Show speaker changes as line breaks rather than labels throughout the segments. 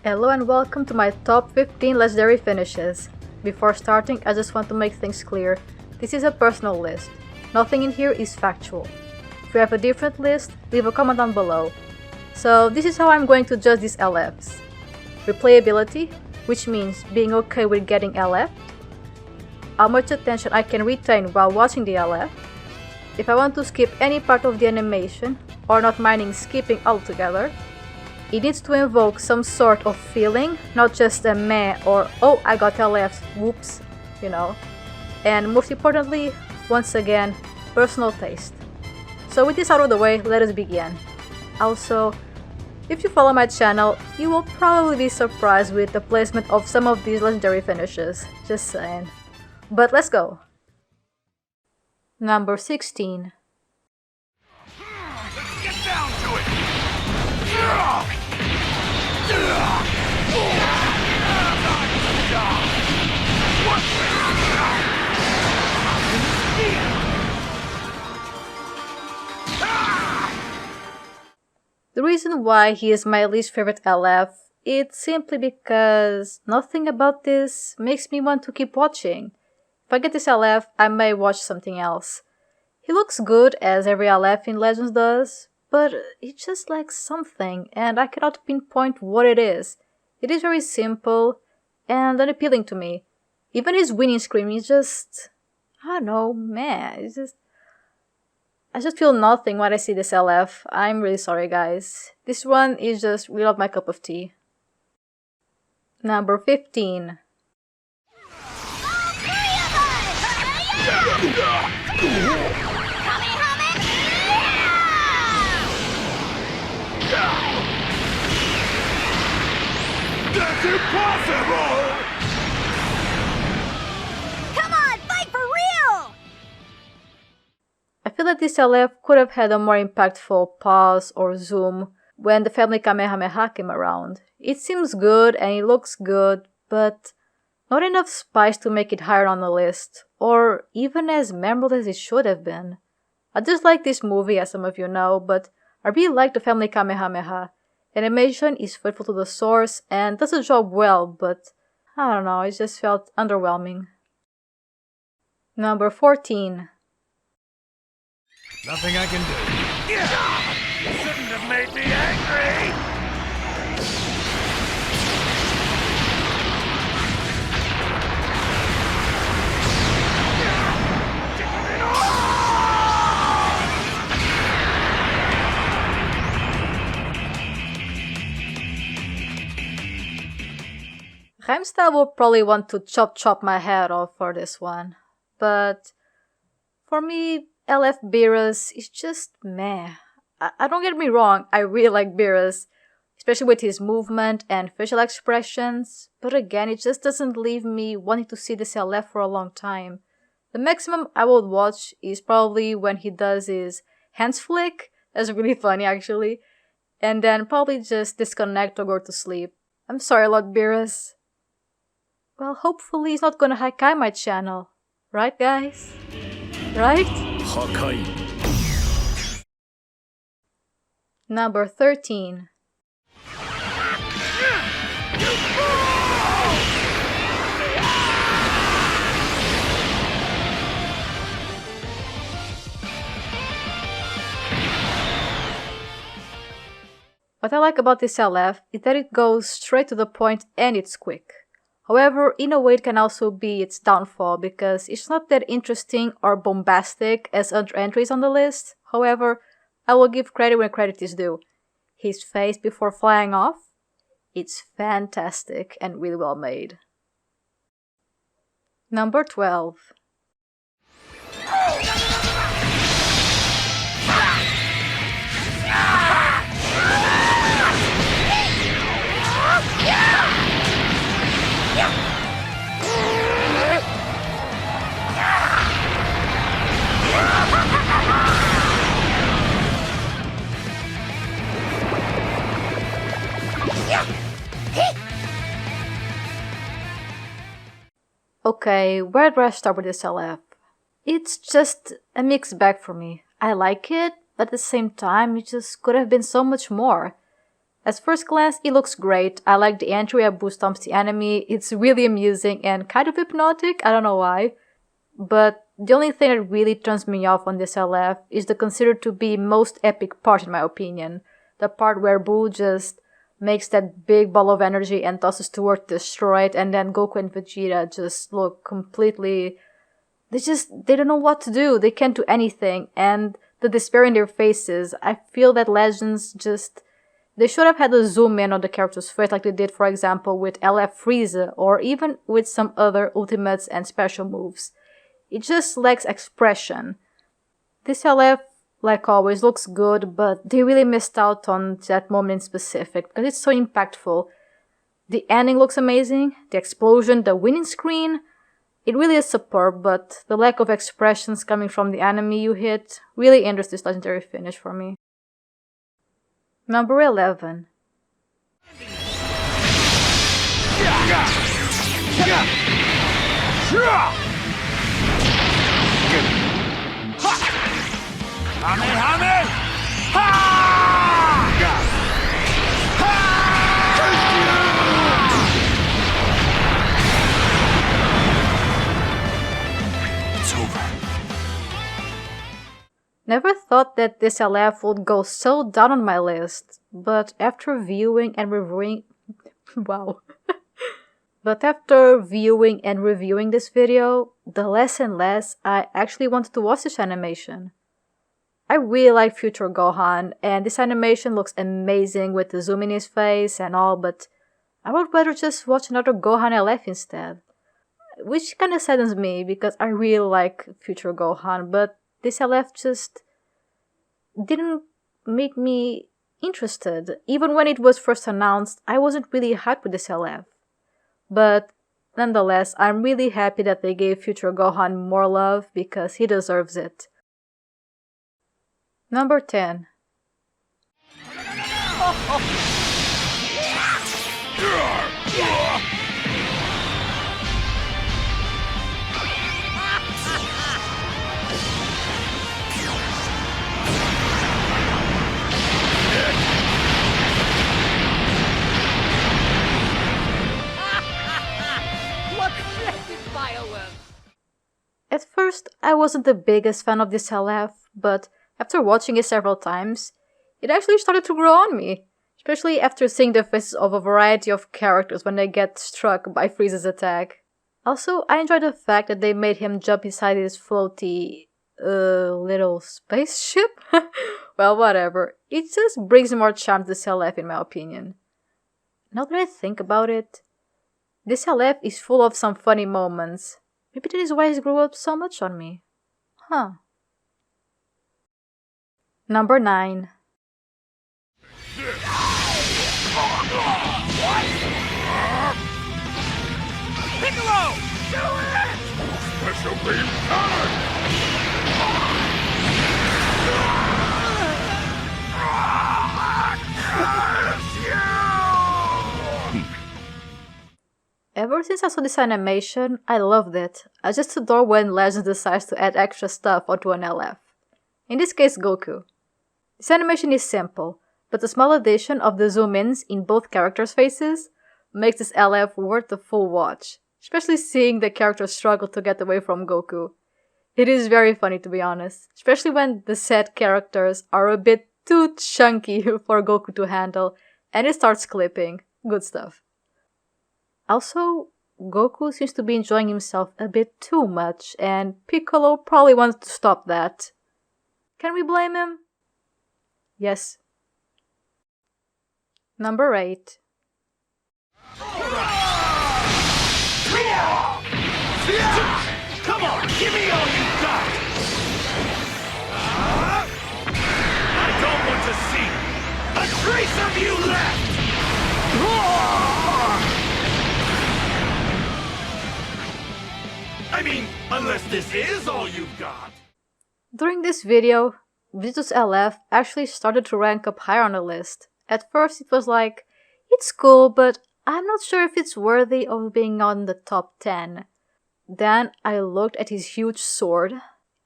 Hello and welcome to my top 15 legendary finishes. Before starting, I just want to make things clear. This is a personal list. Nothing in here is factual. If you have a different list, leave a comment down below. So this is how I'm going to judge these LFs. Replayability, which means being okay with getting LF. How much attention I can retain while watching the LF. If I want to skip any part of the animation, or not minding skipping altogether. It needs to invoke some sort of feeling, not just a meh or oh I got LFs, whoops, you know. And most importantly, once again, personal taste. So with this out of the way, let us begin. Also, if you follow my channel, you will probably be surprised with the placement of some of these legendary finishes, just saying. But let's go! Number 16.
Let's get down to it!
The reason why he is my least favorite LF, it's simply because nothing about this makes me want to keep watching. If I get this LF, I may watch something else. He looks good as every LF in Legends does, but it just lacks something and I cannot pinpoint what it is. It is very simple and unappealing to me. Even his winning scream is just, I don't know, man, I just feel nothing when I see this LF. I'm really sorry guys. This one is just really not my cup of tea. Number 15.
That's impossible!
Come on, fight for real!
I feel that this LF could have had a more impactful pause or zoom when the family kamehameha came around. It seems good and it looks good, but not enough spice to make it higher on the list, or even as memorable as it should have been. I dislike this movie, as some of you know, but I really like the family kamehameha. Animation is faithful to the source and does the job well, but I don't know, it just felt underwhelming. Number 14.
Nothing I can do. You shouldn't have made me angry!
Rhymestyle will probably want to chop my head off for this one, but for me, LF Beerus is just meh. I don't get me wrong, I really like Beerus, especially with his movement and facial expressions, but again, it just doesn't leave me wanting to see this LF for a long time. The maximum I would watch is probably when he does his hands flick, that's really funny actually, and then probably just disconnect or go to sleep. I'm sorry, Lord Beerus. Well, hopefully he's not gonna haikai my channel. Right, guys? Right? Number 13. What I like about this LF is that it goes straight to the point and it's quick. However, in a way it can also be its downfall because it's not that interesting or bombastic as other entries on the list. However, I will give credit when credit is due. His face before flying off? It's fantastic and really well made. Number 12. Okay, where do I start with this LF? It's just a mixed bag for me. I like it, but at the same time, it just could have been so much more. At first glance, it looks great. I like the entry where Buu stomps the enemy. It's really amusing and kind of hypnotic, I don't know why. But the only thing that really turns me off on this LF is the considered to be most epic part in my opinion. The part where Buu just makes that big ball of energy and tosses towards destroy it, and then Goku and Vegeta just look completely... They don't know what to do. They can't do anything. And the despair in their faces, I feel that Legends just... They should have had a zoom in on the character's face like they did, for example, with LF Frieza, or even with some other ultimates and special moves. It just lacks expression. This LF, like always, looks good, but they really missed out on that moment in specific, because it's so impactful. The ending looks amazing, the explosion, the winning screen, it really is superb, but the lack of expressions coming from the enemy you hit really hinders this legendary finish for me. Number 11.
It's over.
Never thought that this LF would go so down on my list, but after viewing and reviewing... wow. But after viewing and reviewing this video, the less and less I actually wanted to watch this animation. I really like Future Gohan, and this animation looks amazing with the zoom in his face and all, but I would rather just watch another Gohan LF instead. Which kinda saddens me, because I really like Future Gohan, but this LF just didn't make me interested. Even when it was first announced, I wasn't really hyped with this LF. But nonetheless, I'm really happy that they gave Future Gohan more love because he deserves it. Number 10. At first, I wasn't the biggest fan of this LF, but after watching it several times, it actually started to grow on me, especially after seeing the faces of a variety of characters when they get struck by Frieza's attack. Also, I enjoyed the fact that they made him jump inside his floaty, little spaceship? Well, whatever. It just brings more charm to this LF in my opinion. Now that I think about it, this LF is full of some funny moments. Maybe that is why it grew up so much on me. Huh. Number 9.
Piccolo! Do it! Special beam coming!
Ever since I saw this animation, I loved it. I just adore when Legends decides to add extra stuff onto an LF. In this case, Goku. This animation is simple, but the small addition of the zoom-ins in both characters' faces makes this LF worth the full watch, especially seeing the characters struggle to get away from Goku. It is very funny, to be honest, especially when the said characters are a bit too chunky for Goku to handle, and it starts clipping. Good stuff. Also, Goku seems to be enjoying himself a bit too much, and Piccolo probably wants to stop that. Can we blame him? Yes. Number 8.
Come on, give me all you got! I don't want to see a trace of you left! I mean, unless this is all you've got!
During this video, Vegito's LF actually started to rank up higher on the list. At first it was like, it's cool, but I'm not sure if it's worthy of being on the top 10. Then I looked at his huge sword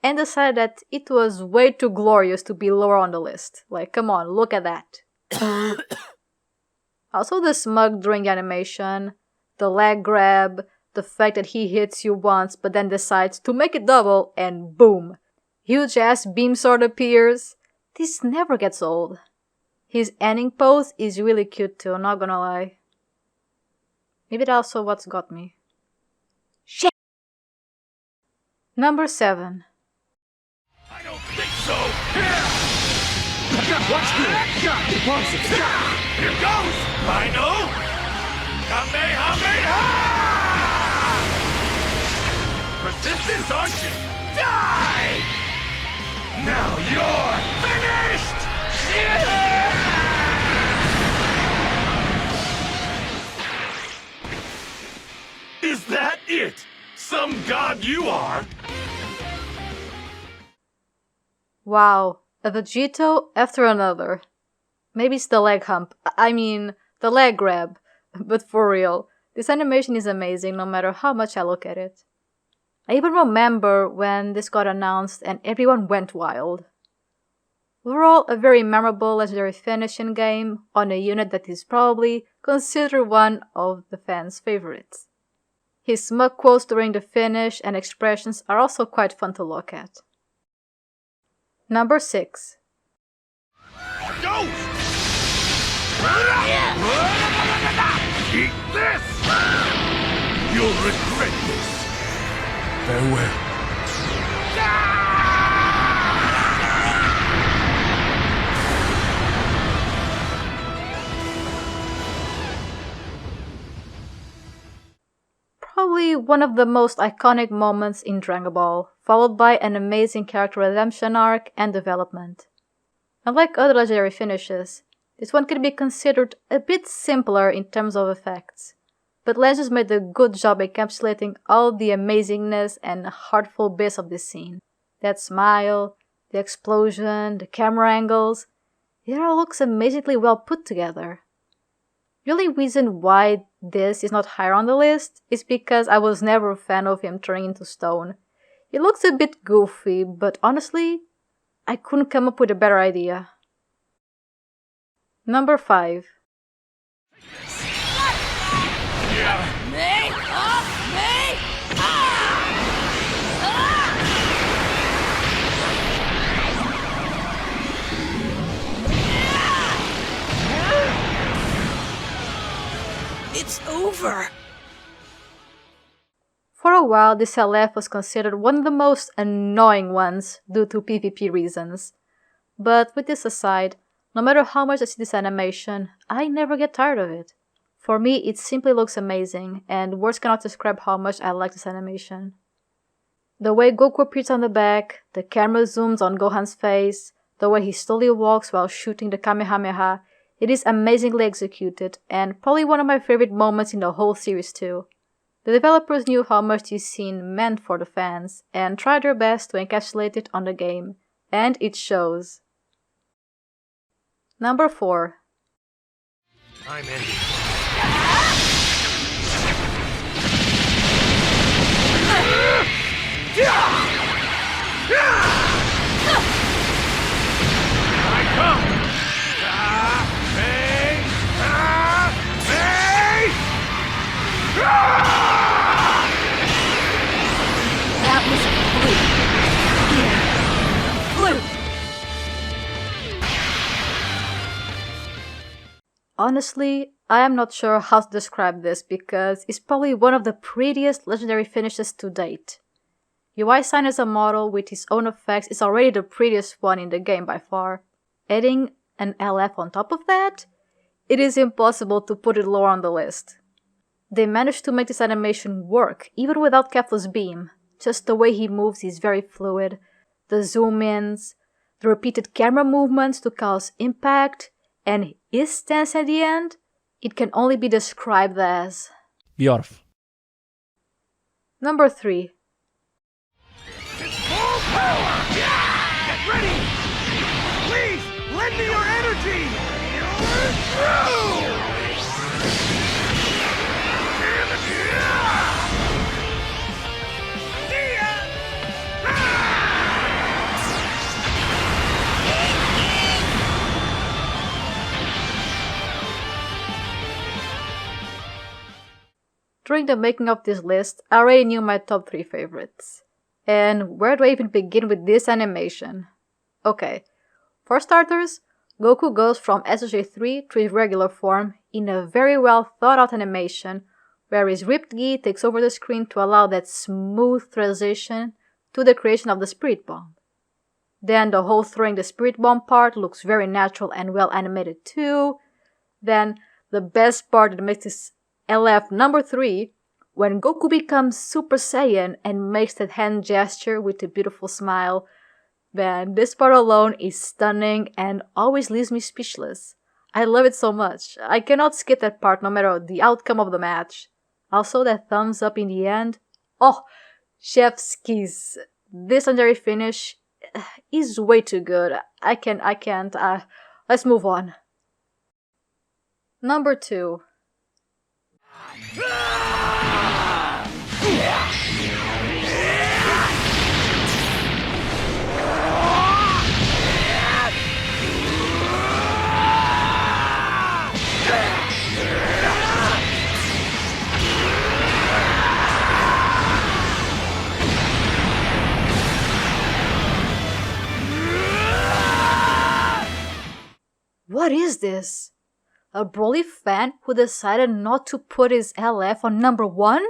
and decided that it was way too glorious to be lower on the list. Like, come on, look at that. Also the smug during the animation, the leg grab, the fact that he hits you once but then decides to make it double and boom! Huge ass beam sword appears. This never gets old. His ending pose is really cute too, not gonna lie. Maybe that's also what's got me. Shit! Number 7.
I don't think so. Watch this. Here goes. Final. Kamehameha! Persistence, aren't you? Die! Now you're finished! Is that it? Some god you are?
Wow, a Vegito after another. Maybe it's the leg hump. The leg grab. But for real, this animation is amazing no matter how much I look at it. I even remember when this got announced and everyone went wild. Overall, a very memorable legendary finish in game on a unit that is probably considered one of the fans' favorites. His smug quotes during the finish and expressions are also quite fun to look at. Number 6.
Go! Eat this! You'll regret this. Farewell.
Probably one of the most iconic moments in Dragon Ball, followed by an amazing character redemption arc and development. Unlike other legendary finishes, this one can be considered a bit simpler in terms of effects, but Legends made a good job encapsulating all the amazingness and heartful bits of this scene. That smile, the explosion, the camera angles, it all looks amazingly well put together. The only reason why this is not higher on the list is because I was never a fan of him turning into stone. It looks a bit goofy, but honestly, I couldn't come up with a better idea. Number 5.
It's over.
For a while, this LF was considered one of the most annoying ones due to PvP reasons. But with this aside, no matter how much I see this animation, I never get tired of it. For me, it simply looks amazing, and words cannot describe how much I like this animation. The way Goku appears on the back, the camera zooms on Gohan's face, the way he slowly walks while shooting the kamehameha, it is amazingly executed, and probably one of my favorite moments in the whole series too. The developers knew how much this scene meant for the fans, and tried their best to encapsulate it on the game, and it shows. Number 4.
I'm ending. I come!
That was a fluke.
Honestly, I am not sure how to describe this because it's probably one of the prettiest legendary finishes to date. UI sign as a model with his own effects is already the prettiest one in the game by far. Adding an LF on top of that? It is impossible to put it lower on the list. They managed to make this animation work even without Kefla's beam. Just the way he moves is very fluid. The zoom-ins, the repeated camera movements to cause impact, and his stance at the end, it can only be described as
beautiful.
Number 3.
It's full power! Get ready! Please, lend me your energy! You're through!
During the making of this list, I already knew my top 3 favorites. And where do I even begin with this animation? Okay, for starters, Goku goes from SSJ3 to his regular form in a very well thought out animation where his ripped gi takes over the screen to allow that smooth transition to the creation of the Spirit Bomb. Then the whole throwing the Spirit Bomb part looks very natural and well animated too. Then the best part that makes this LF number 3, when Goku becomes Super Saiyan and makes that hand gesture with a beautiful smile. Man, this part alone is stunning and always leaves me speechless. I love it so much. I cannot skip that part no matter the outcome of the match. Also, that thumbs up in the end. Oh, chef's kiss. This legendary finish is way too good. I can't. Let's move on. Number 2. What is this? A Broly fan who decided not to put his LF on number 1?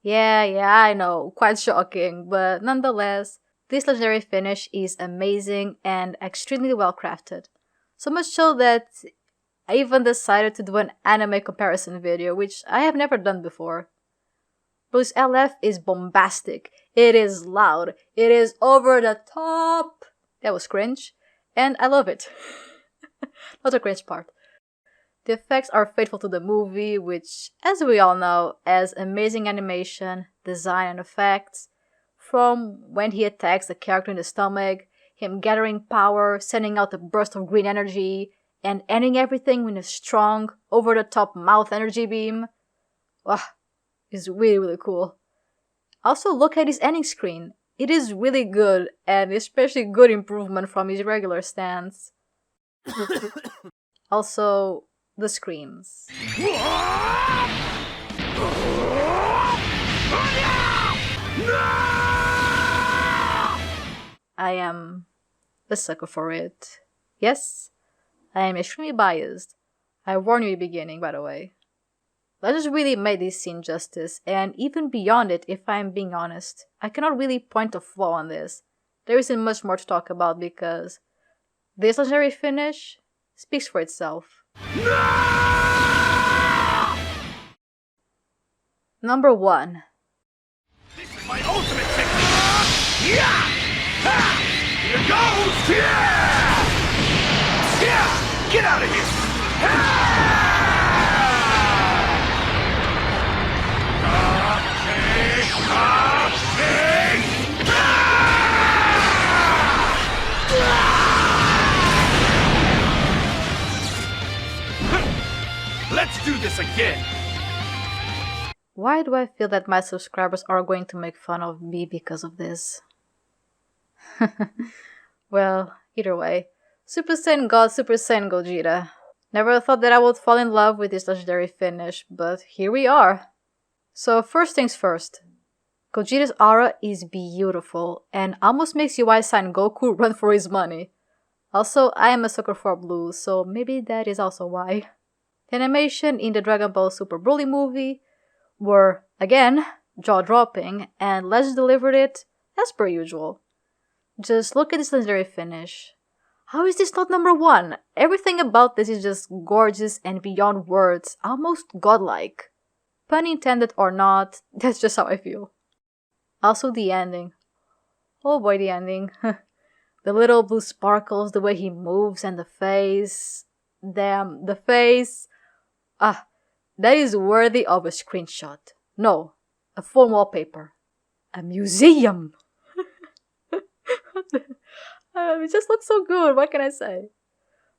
Yeah, I know, quite shocking, but nonetheless, this legendary finish is amazing and extremely well crafted. So much so that I even decided to do an anime comparison video, which I have never done before. Broly's LF is bombastic, it is loud, it is over the top. That was cringe, and I love it. Not the cringe part. The effects are faithful to the movie, which, as we all know, has amazing animation, design, and effects. From when he attacks the character in the stomach, him gathering power, sending out a burst of green energy, and ending everything with a strong, over-the-top mouth energy beam. Wow, it's really cool. Also, look at his ending screen. It is really good, and especially good improvement from his regular stance. Also, the screams. I am a sucker for it. Yes, I am extremely biased. I warned you in the beginning, by the way. Legends really made this scene justice, and even beyond it, if I am being honest. I cannot really point a flaw on this. There isn't much more to talk about because this legendary finish speaks for itself. Number 1.
This is my ultimate technique! Yeah! Ha! Here goes! Yeah! Yeah! Get out of here! Let's do this again!
Why do I feel that my subscribers are going to make fun of me because of this? Well, either way. Super Saiyan God, Super Saiyan Gogeta. Never thought that I would fall in love with this legendary finish, but here we are. So first things first. Gogeta's aura is beautiful and almost makes UI Sign Goku run for his money. Also, I am a sucker for blue, so maybe that is also why. The animation in the Dragon Ball Super Broly movie were, again, jaw-dropping, and Legends delivered it as per usual. Just look at this legendary finish. How is this not number 1? Everything about this is just gorgeous and beyond words, almost godlike. Pun intended or not, that's just how I feel. Also the ending. Oh boy, the ending. The little blue sparkles, the way he moves, and the face. Damn, the face. Ah, that is worthy of a screenshot. No, a full wallpaper. A museum! It just looks so good, what can I say?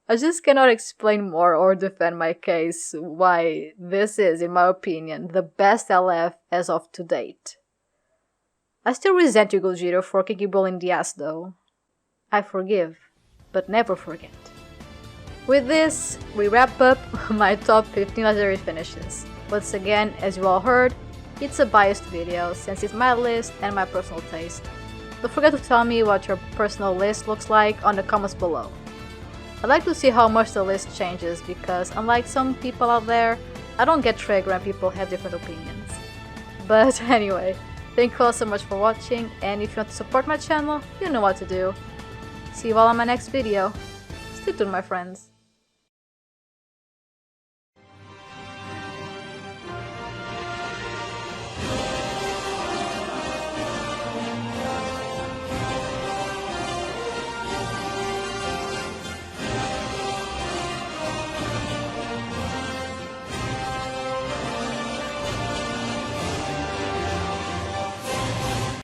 I just cannot explain more or defend my case why this is, in my opinion, the best LF as of to date. I still resent you, Gogeta, for kicking Broly in the ass though. I forgive, but never forget. With this, we wrap up my top 15 legendary finishes. Once again, as you all heard, it's a biased video since it's my list and my personal taste. Don't forget to tell me what your personal list looks like on the comments below. I'd like to see how much the list changes because unlike some people out there, I don't get triggered when people have different opinions. But anyway, thank you all so much for watching, and if you want to support my channel, you know what to do. See you all on my next video. Stay tuned, my friends.